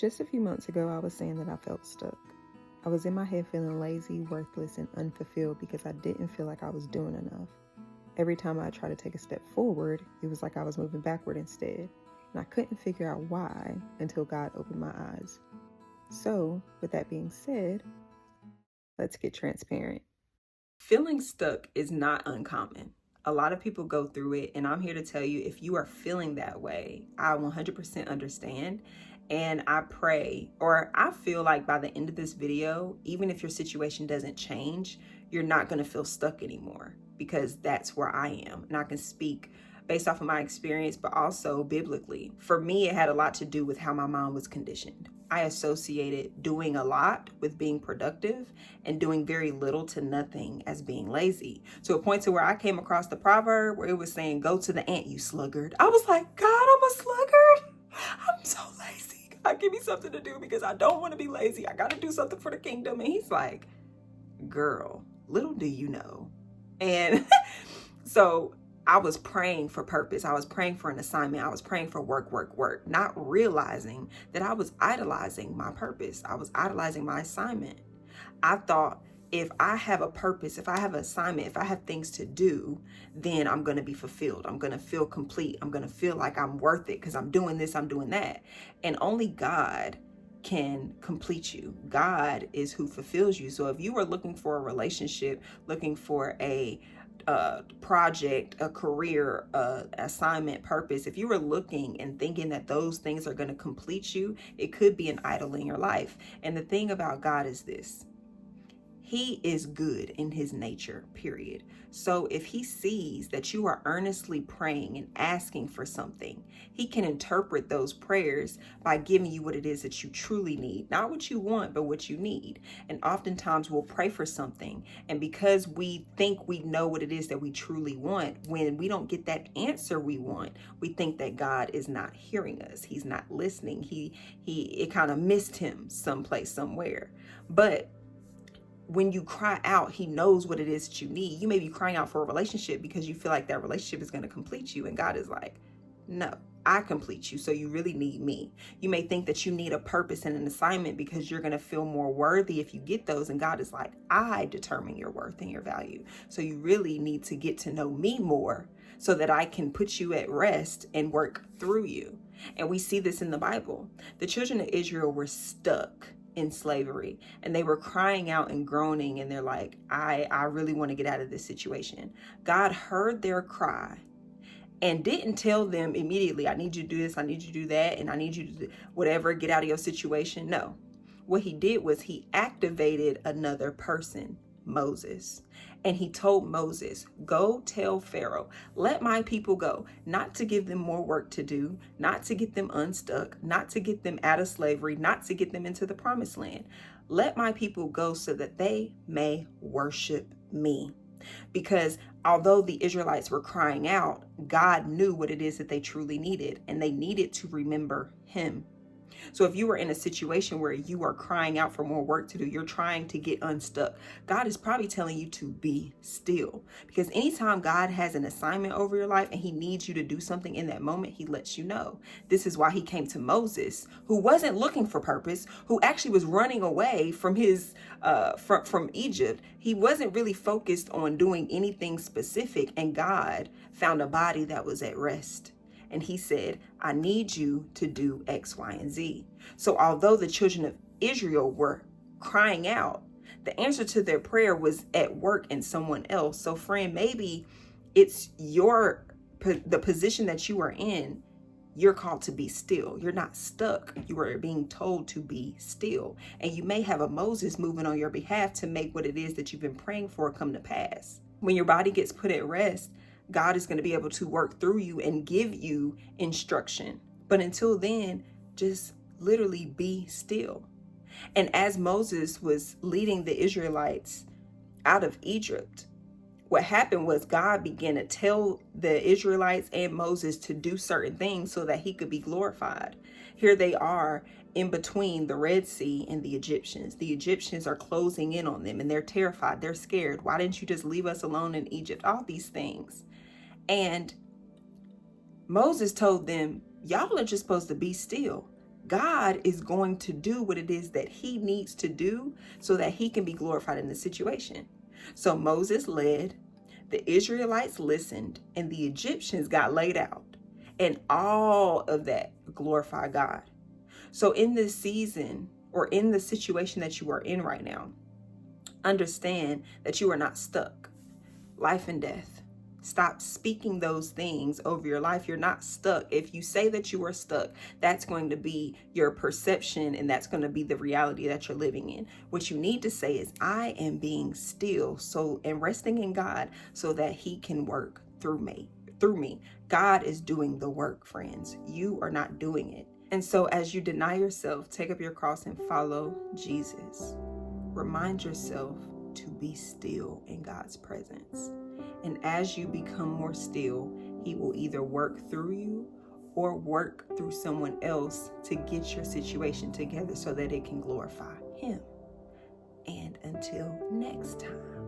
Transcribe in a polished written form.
Just a few months ago, I was saying that I felt stuck. I was in my head feeling lazy, worthless, and unfulfilled because I didn't feel like I was doing enough. Every time I tried to take a step forward, it was like I was moving backward instead. And I couldn't figure out why until God opened my eyes. So, with that being said, let's get transparent. Feeling stuck is not uncommon. A lot of people go through it, and I'm here to tell you, if you are feeling that way, I 100% understand. And I pray, or I feel like by the end of this video, even if your situation doesn't change, you're not going to feel stuck anymore, because that's where I am. And I can speak based off of my experience, but also biblically. For me, it had a lot to do with how my mind was conditioned. I associated doing a lot with being productive and doing very little to nothing as being lazy, to a point to where I came across the proverb where it was saying, "Go to the ant, you sluggard." I was like, God, I'm a sluggard. I'm so lazy. God, give me something to do because I don't want to be lazy. I got to do something for the kingdom. And he's like, girl, little do you know. And so I was praying for purpose. I was praying for an assignment. I was praying for work, not realizing that I was idolizing my purpose. I was idolizing my assignment. I thought, if I have a purpose, if I have an assignment, if I have things to do, then I'm going to be fulfilled. I'm going to feel complete. I'm going to feel like I'm worth it because I'm doing this, I'm doing that. And only God can complete you. God is who fulfills you. So if you are looking for a relationship, looking for a project, a career, assignment, purpose, if you were looking and thinking that those things are going to complete you, it could be an idol in your life. And the thing about God is this: He is good in his nature, period. So if he sees that you are earnestly praying and asking for something, he can interpret those prayers by giving you what it is that you truly need. Not what you want, but what you need. And oftentimes we'll pray for something, and because we think we know what it is that we truly want, when we don't get that answer we want, we think that God is not hearing us. He's not listening. It kind of missed him someplace, somewhere. But when you cry out, he knows what it is that you need. You may be crying out for a relationship because you feel like that relationship is going to complete you. And God is like, no, I complete you. So you really need me. You may think that you need a purpose and an assignment because you're going to feel more worthy if you get those. And God is like, I determine your worth and your value. So you really need to get to know me more so that I can put you at rest and work through you. And we see this in the Bible. The children of Israel were stuck in slavery, and they were crying out and groaning, and they're like, I really want to get out of this situation. God heard their cry and didn't tell them immediately, I need you to do this, I need you to do that, and I need you to do whatever, get out of your situation. No, what he did was he activated another person, Moses. And he told Moses, go tell Pharaoh, let my people go, not to give them more work to do, not to get them unstuck, not to get them out of slavery, not to get them into the promised land. Let my people go so that they may worship me. Because although the Israelites were crying out, God knew what it is that they truly needed, and they needed to remember him. So if you are in a situation where you are crying out for more work to do, you're trying to get unstuck, God is probably telling you to be still. Because anytime God has an assignment over your life and he needs you to do something in that moment, he lets you know. This is why he came to Moses, who wasn't looking for purpose, who actually was running away from his from Egypt. He wasn't really focused on doing anything specific, and God found a body that was at rest. And he said, I need you to do X, Y, and Z. So although the children of Israel were crying out, the answer to their prayer was at work in someone else. So friend, maybe it's the position that you are in. You're called to be still. You're not stuck. You are being told to be still. And you may have a Moses moving on your behalf to make what it is that you've been praying for come to pass. When your body gets put at rest, God is going to be able to work through you and give you instruction. But until then, just literally be still. And as Moses was leading the Israelites out of Egypt, what happened was God began to tell the Israelites and Moses to do certain things so that he could be glorified. Here they are in between the Red Sea and the Egyptians. The Egyptians are closing in on them and they're terrified. They're scared. Why didn't you just leave us alone in Egypt? All these things. And Moses told them, y'all are just supposed to be still. God is going to do what it is that he needs to do so that he can be glorified in the situation. So Moses led, the Israelites listened, and the Egyptians got laid out. And all of that glorified God. So in this season, or in the situation that you are in right now, understand that you are not stuck. Life and death. Stop speaking those things over your life. You're not stuck. If you say that you are stuck, that's going to be your perception, and that's going to be the reality that you're living in. What you need to say is, I am being still and resting in God so that he can work through me. God is doing the work, friends. You are not doing it. And so as you deny yourself, take up your cross and follow Jesus. Remind yourself to be still in God's presence. And as you become more still, he will either work through you or work through someone else to get your situation together so that it can glorify him. And until next time.